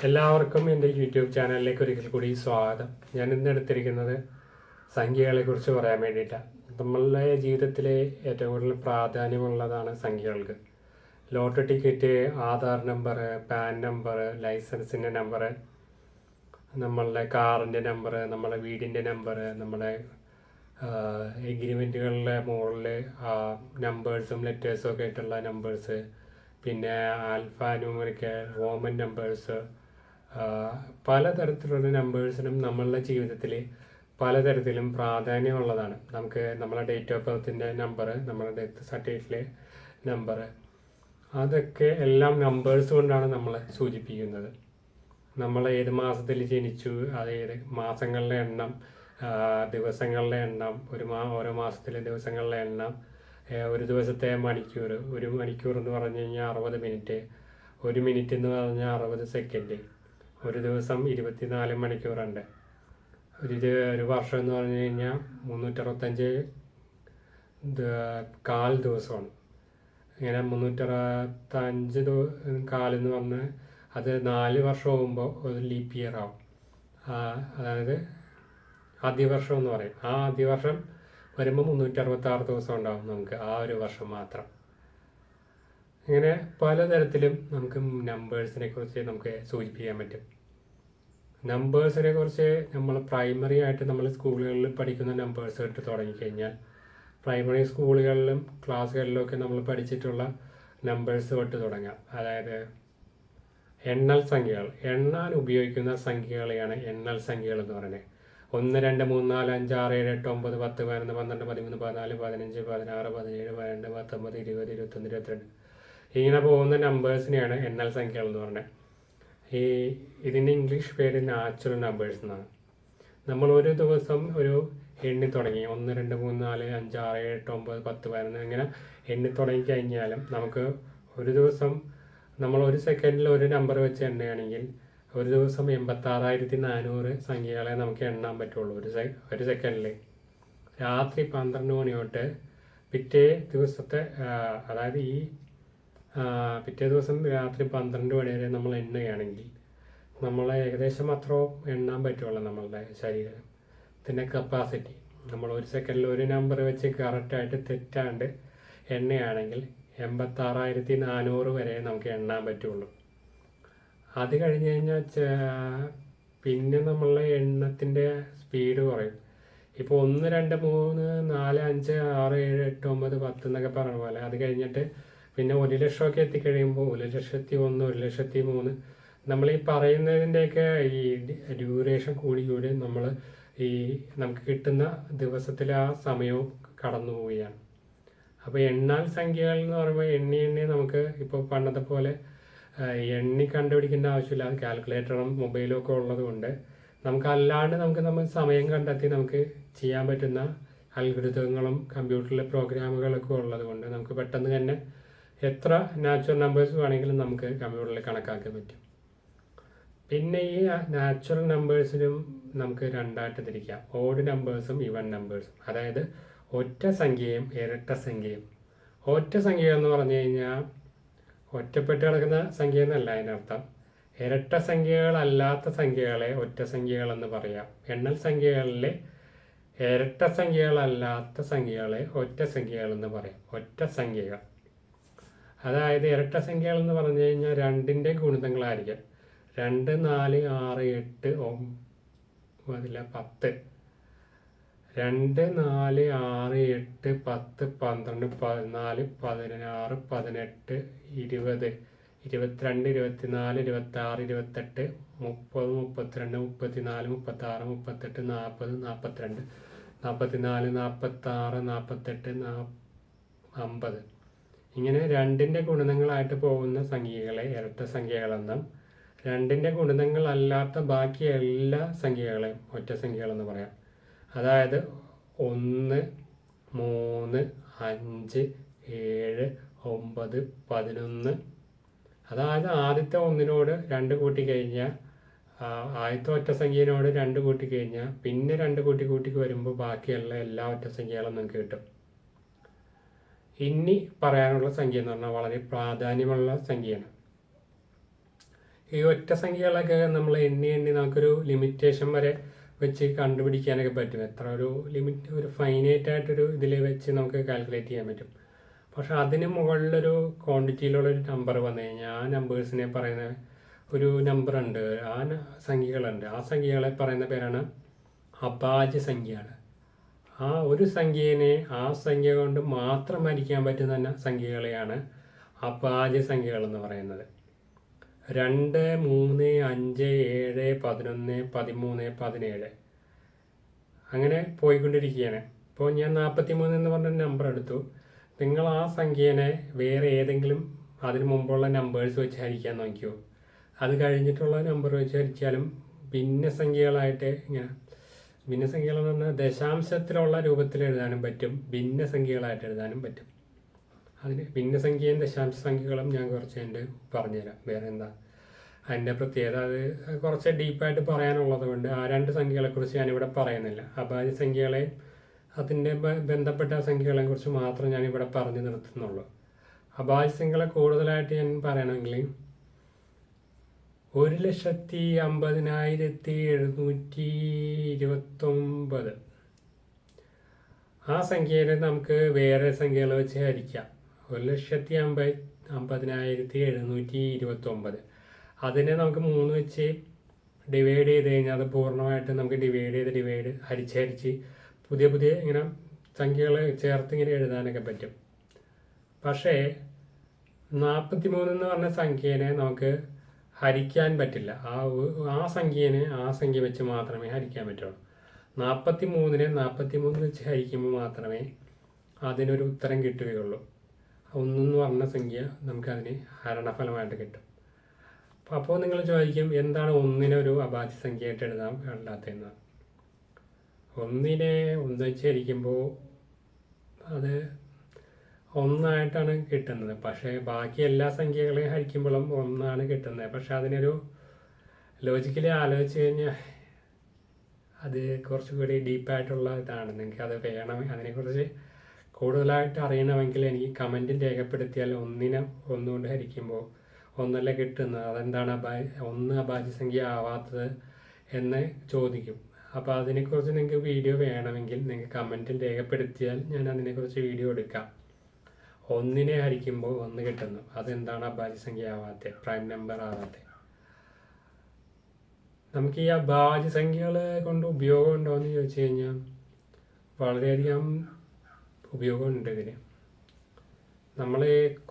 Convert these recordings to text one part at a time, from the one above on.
എല്ലാവർക്കും എൻ്റെ യൂട്യൂബ് ചാനലിലേക്ക് ഒരിക്കൽ കൂടി സ്വാഗതം. ഞാൻ ഇന്ന് എടുത്തിരിക്കുന്നത് സംഖ്യകളെക്കുറിച്ച് പറയാൻ വേണ്ടിയിട്ടാണ്. നമ്മളുടെ ജീവിതത്തിലെ ഏറ്റവും കൂടുതൽ പ്രാധാന്യമുള്ളതാണ് സംഖ്യകൾക്ക്. Lottery ticket, Aadhaar number, PAN number, ലൈസൻസിൻ്റെ നമ്പർ, നമ്മളുടെ കാറിൻ്റെ നമ്പർ, നമ്മുടെ വീടിൻ്റെ നമ്പർ, നമ്മുടെ എഗ്രിമെൻറ്റുകളിലെ മുകളിൽ നമ്പേഴ്സും ലെറ്റേഴ്സും ഒക്കെ ആയിട്ടുള്ള നമ്പേഴ്സ്, പിന്നെ ആൽഫ ന്യൂമറിക്കൽ, റോമൻ നമ്പേഴ്സ്, പലതരത്തിലുള്ള നമ്പേഴ്സിനും നമ്മളുടെ ജീവിതത്തിൽ പലതരത്തിലും പ്രാധാന്യമുള്ളതാണ്. നമുക്ക് നമ്മളെ ഡേറ്റ് ഓഫ് ബർത്തിൻ്റെ നമ്പർ, നമ്മുടെ ഡെത്ത് സർട്ടിഫിക്കറ്റിലെ നമ്പർ, അതൊക്കെ എല്ലാം നമ്പേഴ്സ് കൊണ്ടാണ് നമ്മൾ സൂചിപ്പിക്കുന്നത്. നമ്മൾ ഏത് മാസത്തിൽ ജനിച്ചു, അത് ഏത് മാസങ്ങളുടെ എണ്ണം, ദിവസങ്ങളുടെ എണ്ണം, ഓരോ മാസത്തിലെ ദിവസങ്ങളുടെ എണ്ണം, ഒരു ദിവസത്തെ മണിക്കൂർ, ഒരു മണിക്കൂർ എന്ന് പറഞ്ഞു കഴിഞ്ഞാൽ 60 മിനിറ്റ്, ഒരു മിനിറ്റ് എന്ന് പറഞ്ഞാൽ 60 സെക്കൻഡ്, ഒരു ദിവസം 24 മണിക്കൂറുണ്ട്. ഒരു വർഷം എന്ന് പറഞ്ഞു കഴിഞ്ഞാൽ 365 കാൽ ദിവസമാണ്. ഇങ്ങനെ 365 കാലെന്ന് പറഞ്ഞ് അത് 4 വർഷം ആകുമ്പോൾ ഒരു ലീപ്പ് ഇയർ ആവും. അതായത് ആദ്യവർഷം എന്ന് പറയും. ആ ആദ്യവർഷം വരുമ്പോൾ 366 ദിവസം ഉണ്ടാവും നമുക്ക് ആ ഒരു വർഷം മാത്രം. ഇങ്ങനെ പലതരത്തിലും നമുക്ക് നമ്പേഴ്സിനെ കുറിച്ച് നമുക്ക് സൂചിപ്പിക്കാൻ പറ്റും. നമ്പേഴ്സിനെ കുറിച്ച് നമ്മൾ പ്രൈമറി ആയിട്ട് നമ്മൾ സ്കൂളുകളിൽ പഠിക്കുന്ന നമ്പേഴ്സ് ഇട്ട് തുടങ്ങിക്കഴിഞ്ഞാൽ, പ്രൈമറി സ്കൂളുകളിലും ക്ലാസ്സുകളിലും ഒക്കെ നമ്മൾ പഠിച്ചിട്ടുള്ള നമ്പേഴ്സ് തൊട്ട് തുടങ്ങാം. അതായത് എണ്ണൽ സംഖ്യകൾ, എണ്ണാൻ ഉപയോഗിക്കുന്ന സംഖ്യകളെയാണ് എണ്ണൽ സംഖ്യകൾ എന്ന് പറയുന്നത്. 1 2 3 4 5 6 7 8 9 10 11 12 13 14 15 16 17 18 19 20 21 22 ഇങ്ങനെ പോകുന്ന നമ്പേഴ്സിനെയാണ് എണ്ണൽ സംഖ്യകൾ എന്ന് പറയുന്നത്. ഇതിൻ്റെ ഇംഗ്ലീഷ് പേര് നാച്ചുറൽ നമ്പേഴ്സ് എന്നാണ്. നമ്മൾ ഒരു ദിവസം ഒരു എണ്ണി തുടങ്ങി 1 2 3 4 5 6 7 8 9 10 11 ഇങ്ങനെ എണ്ണി തുടങ്ങി കഴിഞ്ഞാലും നമുക്ക് ഒരു ദിവസം നമ്മൾ ഒരു സെക്കൻഡിൽ ഒരു നമ്പർ വെച്ച് എണ്ണുകയാണെങ്കിൽ ഒരു ദിവസം 86,400 സംഖ്യകളെ നമുക്ക് എണ്ണാൻ പറ്റുള്ളൂ ഒരു സെക്കൻഡിൽ. രാത്രി 12 മണി തൊട്ട് പിറ്റേ ദിവസത്തെ അതായത് പിറ്റേ ദിവസം രാത്രി 12 മണി വരെ നമ്മൾ എണ്ണുകയാണെങ്കിൽ നമ്മളെ ഏകദേശം അത്രയും എണ്ണാൻ പറ്റുള്ളൂ. നമ്മളുടെ ശരീരത്തിൻ്റെ കപ്പാസിറ്റി നമ്മൾ ഒരു സെക്കൻഡിൽ ഒരു നമ്പർ വെച്ച് കറക്റ്റായിട്ട് തെറ്റാണ്ട് എണ്ണയാണെങ്കിൽ 86,400 വരെ നമുക്ക് എണ്ണാൻ പറ്റുള്ളൂ. അത് കഴിഞ്ഞ് കഴിഞ്ഞാൽ പിന്നെ നമ്മളുടെ എണ്ണത്തിൻ്റെ സ്പീഡ് കുറയും. ഇപ്പോൾ 1 2 3 4 5 6 7 8 9 10 എന്നൊക്കെ പറഞ്ഞ പോലെ അത് കഴിഞ്ഞിട്ട് പിന്നെ 1 ലക്ഷമൊക്കെ എത്തിക്കഴിയുമ്പോൾ 1,01,001 1,03,000 നമ്മൾ ഈ പറയുന്നതിൻ്റെയൊക്കെ ഈ ഡ്യൂറേഷൻ കൂടി നമ്മൾ നമുക്ക് കിട്ടുന്ന ദിവസത്തിലെ ആ സമയവും കടന്നു പോവുകയാണ്. അപ്പോൾ എണ്ണാൽ സംഖ്യകൾ എന്ന് പറയുമ്പോൾ എണ്ണി നമുക്ക് ഇപ്പോൾ പണ്ടത്തെ പോലെ എണ്ണി കണ്ടുപിടിക്കേണ്ട ആവശ്യമില്ല. അത് കാൽക്കുലേറ്ററും മൊബൈലും ഒക്കെ ഉള്ളത് കൊണ്ട് നമുക്കല്ലാണ്ട് നമ്മൾ സമയം കണ്ടെത്തി നമുക്ക് ചെയ്യാൻ പറ്റുന്ന അൽഗോരിതങ്ങളും കമ്പ്യൂട്ടറിലെ പ്രോഗ്രാമുകളൊക്കെ ഉള്ളത് കൊണ്ട് നമുക്ക് പെട്ടെന്ന് തന്നെ എത്ര നാച്ചുറൽ നമ്പേഴ്സ് വേണമെങ്കിലും നമുക്ക് കമ്പ്യൂട്ടറിൽ കണക്കാക്കാൻ പറ്റും. പിന്നെ ഈ നാച്ചുറൽ നമ്പേഴ്സിനും നമുക്ക് രണ്ടായിട്ട് തിരിക്കാം. ഓഡ് നമ്പേഴ്സും ഈവൻ നമ്പേഴ്സും. അതായത് ഒറ്റ സംഖ്യയും ഇരട്ട സംഖ്യയും. ഒറ്റ സംഖ്യ എന്ന് പറഞ്ഞു കഴിഞ്ഞാൽ ഒറ്റപ്പെട്ട് കിടക്കുന്ന സംഖ്യ എന്നല്ല അതിനർത്ഥം. ഇരട്ട സംഖ്യകളല്ലാത്ത സംഖ്യകളെ ഒറ്റ സംഖ്യകളെന്ന് പറയാം. എണ്ണൽ സംഖ്യകളിലെ ഇരട്ട സംഖ്യകളല്ലാത്ത സംഖ്യകളെ ഒറ്റ സംഖ്യകളെന്ന് പറയാം. ഒറ്റ സംഖ്യകൾ. അതായത് ഇരട്ട സംഖ്യകൾ എന്ന് പറഞ്ഞു കഴിഞ്ഞാൽ 2ൻ്റെ ഗുണിതങ്ങളായിരിക്കും. 2 4 6 8 9 10 2 4 6 8 10 12 14 16 18 20 22 24 26 28 30 32 34 36 38 40 42 44 46 48 50 ഇങ്ങനെ 2ൻ്റെ ഗുണിതങ്ങളായിട്ട് പോകുന്ന സംഖ്യകളെ ഇരട്ട സംഖ്യകളെന്നും 2ൻ്റെ ഗുണിതങ്ങളല്ലാത്ത ബാക്കി എല്ലാ സംഖ്യകളെയും ഒറ്റ സംഖ്യകളെന്ന് പറയാം. അതായത് 1 3 5 7 9 11 അതായത് ആദ്യത്തെ ഒന്നിനോട് 2 കൂട്ടി കഴിഞ്ഞാൽ ആദ്യത്തെ ഒറ്റ സംഖ്യയോട് 2 കൂട്ടി കഴിഞ്ഞാൽ പിന്നെ 2 കൂട്ടി വരുമ്പോൾ ബാക്കിയുള്ള എല്ലാ ഒറ്റ സംഖ്യകളും നമുക്ക് കിട്ടും. ഇനി പറയാനുള്ള സംഖ്യ എന്ന് പറഞ്ഞാൽ വളരെ പ്രാധാന്യമുള്ള സംഖ്യയാണ്. ഈ ഒറ്റ സംഖ്യകളൊക്കെ നമ്മൾ എണ്ണി നമുക്കൊരു ലിമിറ്റേഷൻ വരെ വെച്ച് കണ്ടുപിടിക്കാനൊക്കെ പറ്റും. എത്ര ഒരു ലിമിറ്റ്, ഒരു ഫൈനൈറ്റ് ആയിട്ടൊരു ഇതിൽ വെച്ച് നമുക്ക് കാൽക്കുലേറ്റ് ചെയ്യാൻ പറ്റും. പക്ഷെ അതിന് മുകളിലൊരു ക്വാണ്ടിറ്റിയിലുള്ളൊരു നമ്പർ വന്നു കഴിഞ്ഞാൽ ആ നമ്പേഴ്സിനെ പറയുന്ന ഒരു നമ്പറുണ്ട്, ആ സംഖ്യകളുണ്ട്. ആ സംഖ്യകളെ പറയുന്ന പേരാണ് അഭാജ്യ സംഖ്യകൾ. ആ ഒരു സംഖ്യേനെ ആ സംഖ്യ കൊണ്ട് മാത്രം ഹരിക്കാൻ പറ്റുന്ന സംഖ്യകളെയാണ് അഭാജ്യ സംഖ്യകൾ എന്ന് പറയുന്നത്. 2, 3, 5, 7, 11, 13, 17 അങ്ങനെ പോയിക്കൊണ്ടിരിക്കുകയാണ്. ഇപ്പോൾ ഞാൻ 43 എന്ന് പറഞ്ഞ നമ്പർ എടുത്തു. നിങ്ങൾ ആ സംഖ്യേനെ വേറെ ഏതെങ്കിലും അതിന് മുമ്പുള്ള നമ്പേഴ്സ് വെച്ച് ഹരിക്കാൻ നോക്കിയോ. അത് കഴിഞ്ഞിട്ടുള്ള നമ്പർ വെച്ച് ഹരിച്ചാലും ഭിന്നസംഖ്യകളായിട്ട് ഇങ്ങനെ, ഭിന്നസംഖ്യകളെന്ന് പറഞ്ഞാൽ ദശാംശത്തിലുള്ള രൂപത്തിൽ എഴുതാനും പറ്റും, ഭിന്നസംഖ്യകളായിട്ട് എഴുതാനും പറ്റും. അതിന് ഭിന്നസംഖ്യയും ദശാംശ സംഖ്യകളും ഞാൻ കുറച്ച് എൻ്റെ പറഞ്ഞുതരാം. വേറെ എന്താ അതിൻ്റെ പ്രത്യേകത, അത് കുറച്ച് ഡീപ്പായിട്ട് പറയാനുള്ളത് കൊണ്ട് ആ രണ്ട് സംഖ്യകളെക്കുറിച്ച് ഞാനിവിടെ പറയുന്നില്ല. അഭാജ്യ സംഖ്യകളെ അതിൻ്റെ ബന്ധപ്പെട്ട സംഖ്യകളെ കുറിച്ച് മാത്രം ഞാനിവിടെ പറഞ്ഞു നിർത്തുന്നുള്ളൂ. അഭാജ്യ സംഖ്യകളെ കൂടുതലായിട്ട് ഞാൻ പറയണമെങ്കിൽ 1,50,729 ആ സംഖ്യയിൽ നമുക്ക് വേറെ സംഖ്യകൾ വെച്ച് ഹരിക്കാം. 1,50,729 അതിനെ നമുക്ക് 3 വെച്ച് ഡിവൈഡ് ചെയ്ത് കഴിഞ്ഞാൽ അത് പൂർണ്ണമായിട്ട് നമുക്ക് ഡിവൈഡ് ഹരിച്ച് പുതിയ ഇങ്ങനെ സംഖ്യകൾ ചേർത്ത് ഇങ്ങനെ എഴുതാനൊക്കെ പറ്റും. പക്ഷേ 43 എന്ന് പറഞ്ഞ സംഖ്യേനെ നമുക്ക് ഹരിക്കാൻ പറ്റില്ല. ആ സംഖ്യേനെ ആ സംഖ്യ വെച്ച് മാത്രമേ ഹരിക്കാൻ പറ്റുള്ളൂ. 43നെ 43 വെച്ച് ഹരിക്കുമ്പോൾ മാത്രമേ അതിനൊരു ഉത്തരം കിട്ടുകയുള്ളൂ. 1 എന്ന് പറഞ്ഞ സംഖ്യ നമുക്കതിന് ഹരണഫലമായിട്ട് കിട്ടും. അപ്പോൾ നിങ്ങൾ ചോദിക്കും, എന്താണ് 1നെ ഒരു അഭാജ്യ സംഖ്യയായിട്ട് എഴുതാൻ അല്ലാത്തതെന്ന്. 1നെ 1 വെച്ച് ഹരിക്കുമ്പോൾ അത് 1 കിട്ടുന്നത്. പക്ഷേ ബാക്കി എല്ലാ സംഖ്യകളെയും ഹരിക്കുമ്പോഴും 1 കിട്ടുന്നത്. പക്ഷെ അതിനൊരു ലോജിക്കലി ആലോചിച്ച് കഴിഞ്ഞാൽ അത് കുറച്ചുകൂടി ഡീപ്പായിട്ടുള്ള ഇതാണ്. നിങ്ങൾക്ക് അത് വേണം, അതിനെക്കുറിച്ച് കൂടുതലായിട്ട് അറിയണമെങ്കിൽ എനിക്ക് കമൻറ്റിൽ രേഖപ്പെടുത്തിയാൽ 1നെ 1 കൊണ്ട് ഹരിക്കുമ്പോൾ 1 കിട്ടുന്നത്, അതെന്താണ് 1 അഭാജ്യ സംഖ്യ ആവാത്തത് എന്ന് ചോദിക്കും. അപ്പോൾ അതിനെക്കുറിച്ച് നിങ്ങൾക്ക് വീഡിയോ വേണമെങ്കിൽ നിങ്ങൾക്ക് കമൻറ്റിൽ രേഖപ്പെടുത്തിയാൽ ഞാൻ അതിനെക്കുറിച്ച് വീഡിയോ എടുക്കാം. 1നെ ഹരിക്കുമ്പോൾ 1 കിട്ടുന്നു, അതെന്താണ് അഭാജ്യ സംഖ്യ ആവാത്തത്, പ്രൈം നമ്പർ ആവാത്തത്. നമുക്ക് ഈ അഭാജ്യ സംഖ്യകളെ കൊണ്ട് ഉപയോഗം ഉണ്ടോ എന്ന് ചോദിച്ചു കഴിഞ്ഞാൽ വളരെയധികം ഉപയോഗമുണ്ട് ഇതിന്. നമ്മൾ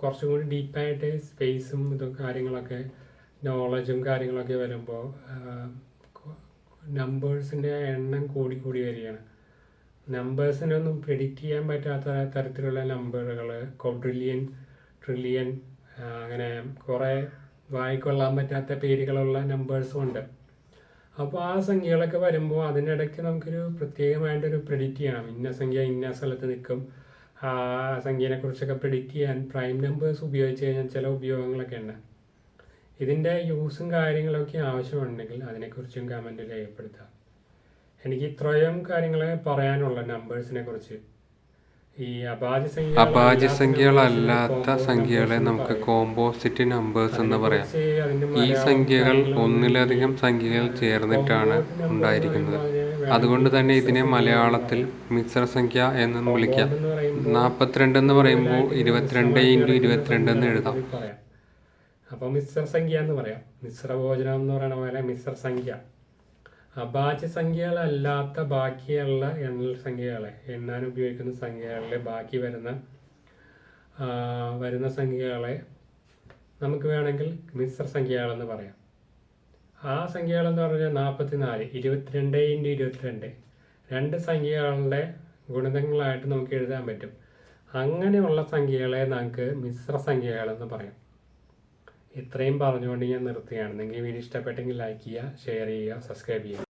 കുറച്ചും കൂടി ഡീപ്പായിട്ട് സ്പേസും കാര്യങ്ങളൊക്കെ നോളജും കാര്യങ്ങളൊക്കെ വരുമ്പോൾ നമ്പേഴ്സിൻ്റെ എണ്ണം കൂടി വരികയാണ്. നമ്പേഴ്സിനൊന്നും പ്രെഡിക്റ്റ് ചെയ്യാൻ പറ്റാത്ത തരത്തിലുള്ള നമ്പറുകൾ, ക്വാഡ്രില്യൺ, ട്രില്യൺ, അങ്ങനെ കുറേ വായിക്കൊള്ളാൻ പറ്റാത്ത പേരുകളുള്ള നമ്പേഴ്സും ഉണ്ട്. അപ്പോൾ ആ സംഖ്യകളൊക്കെ വരുമ്പോൾ അതിനിടയ്ക്ക് നമുക്കൊരു പ്രത്യേകമായിട്ടൊരു പ്രെഡിക്റ്റ് ചെയ്യണം. ഇന്ന സംഖ്യ ഇന്ന സ്ഥലത്ത് നിൽക്കും. ആ സംഖ്യനെ കുറിച്ചൊക്കെ പ്രെഡിക്റ്റ് ചെയ്യാൻ പ്രൈം നമ്പേഴ്സ് ഉപയോഗിച്ച് കഴിഞ്ഞാൽ ചില ഉപയോഗങ്ങളൊക്കെ ഉണ്ട്. ഇതിൻ്റെ യൂസും കാര്യങ്ങളൊക്കെ ആവശ്യമുണ്ടെങ്കിൽ അതിനെക്കുറിച്ചും കമൻറ്റിൽ രേഖപ്പെടുത്താം. എനിക്ക് ഇത്രയും കാര്യങ്ങളെ പറയാനുള്ള നമ്പേഴ്സിനെ കുറിച്ച്. ഈ അഭാജ്യ സംഖ്യകളല്ലാത്ത സംഖ്യകളെ നമുക്ക് കോമ്പോസിറ്റ് നമ്പേഴ്സ് എന്ന് പറയാം. ഈ സംഖ്യകൾ ഒന്നിലധികം സംഖ്യകൾ ചേർന്നിട്ടാണ് ഉണ്ടായിരിക്കുന്നത്. അതുകൊണ്ട് തന്നെ ഇതിനെ മലയാളത്തിൽ മിശ്രസംഖ്യ എന്നും വിളിക്കാം. 42 എന്ന് പറയുമ്പോൾ 22x22 എന്ന് എഴുതാം. അപ്പോൾ മിശ്രസംഖ്യ എന്ന് പറയാം. മിശ്രഭോജനം എന്ന് പറയുന്ന പോലെ മിശ്രസംഖ്യ. അഭാജ്യ സംഖ്യകളല്ലാത്ത ബാക്കിയുള്ള എണ്ണൽ സംഖ്യകളെ എണ്ണാൻ ഉപയോഗിക്കുന്ന സംഖ്യകളിൽ ബാക്കി വരുന്ന സംഖ്യകളെ നമുക്ക് വേണമെങ്കിൽ മിശ്രസംഖ്യകളെന്ന് പറയാം. ആ സംഖ്യകളെന്ന് പറഞ്ഞാൽ 44, 22x22 രണ്ട് സംഖ്യകളുടെ ഗുണിതങ്ങളായിട്ട് നമുക്ക് എഴുതാൻ പറ്റും. അങ്ങനെയുള്ള സംഖ്യകളെ നമുക്ക് മിശ്രസംഖ്യകളെന്ന് പറയാം. ഇത്രയും പറഞ്ഞുകൊണ്ട് ഞാൻ നിർത്തുകയാണ്. നിങ്ങൾക്ക് വീഡിയോ ഇഷ്ടപ്പെട്ടെങ്കിൽ ലൈക്ക് ചെയ്യുക, ഷെയർ ചെയ്യുക, സബ്സ്ക്രൈബ് ചെയ്യുക.